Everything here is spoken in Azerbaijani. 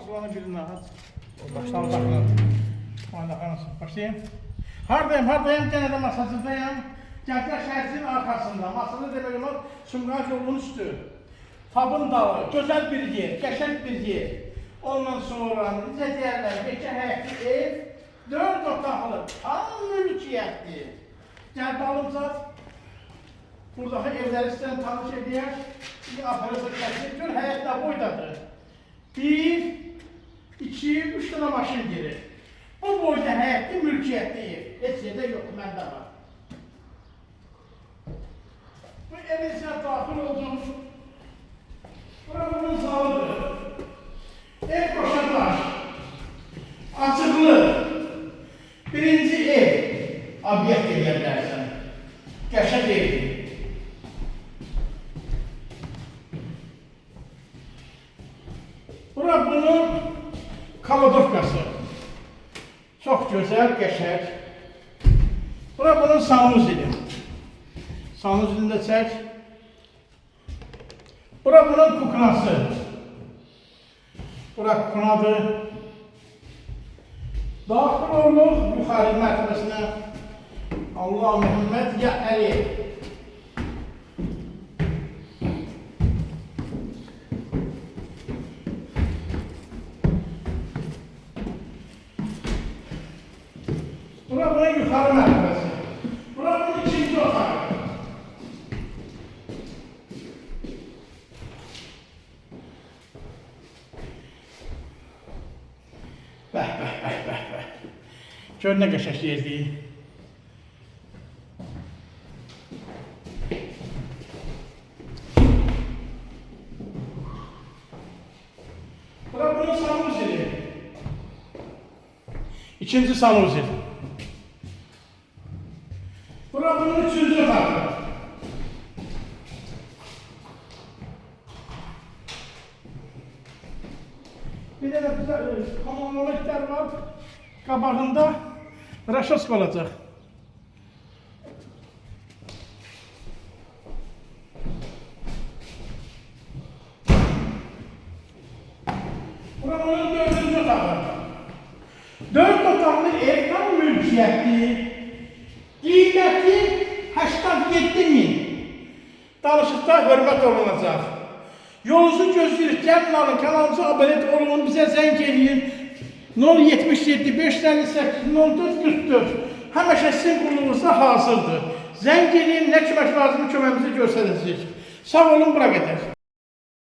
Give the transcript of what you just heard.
buranın birini aç. Baştan bakın. Başlayayım. Hardayım, gene de masasındayım. Gənclər şəhərcinin arkasında. Masada demək olar, Sumqayıt yolunun üstü. Fabın dalı, gözəl bir yer, qəşəng bir yer. Ondan sonra necə deyərlər, geçə həyətli ev, 4 otaqlı, tam mülkiyyətli. Gəl dalımca, buradakı evləri sizdən tanış edək. Bir aparatı kəsir, gör həyətdə boydadır. 1, 2, 3 tane maşın girir. Bu boyda həyətli mülkiyyətli ev. Heç yerdə yox, məndə var. Bu evin içine daxil oldum. Buranın zalıdır. Ev koşarlar. Açıqlı. Birinci ev. Obyekt edirlərsən. Qəşəng evdir. Bura bunun kaladovkası. Çok güzel, qəşəng. Bura bunun sanuzili. Sanuzilində çək. Bura bunun kuknası. Bura kuknadır. Daxil oluq yuxarı mərtəbəsinə. Allah Muhammed ya Əli. Bura bunun yuxarı mərtəbəsi. Bura bunun ikinci otağı. Bəh. Gör nə qəşəng yerdir. Bura bunun sanuzili. İkinci sanuzil. Bura bunun üçüncü otağı. Bir de komonologlar var. Qabağında raşosk olacaq. Buranın dördüncü otağı. 4 otaqlı ev tam mülkiyyətli. Qiyməti 87.000. Danışıqda hörmət olunacaq. Yolunuzu gözləyirik, gəlin alın, kanalımıza abunə olun, bizə zəng eləyin. 077 558 04 44. Həmişə sizin qulluğunuzda hazırdır. Zəng eləyin, nə kömək lazımı köməyimizi göstərəcəyik. Sağ olun, bura qədər.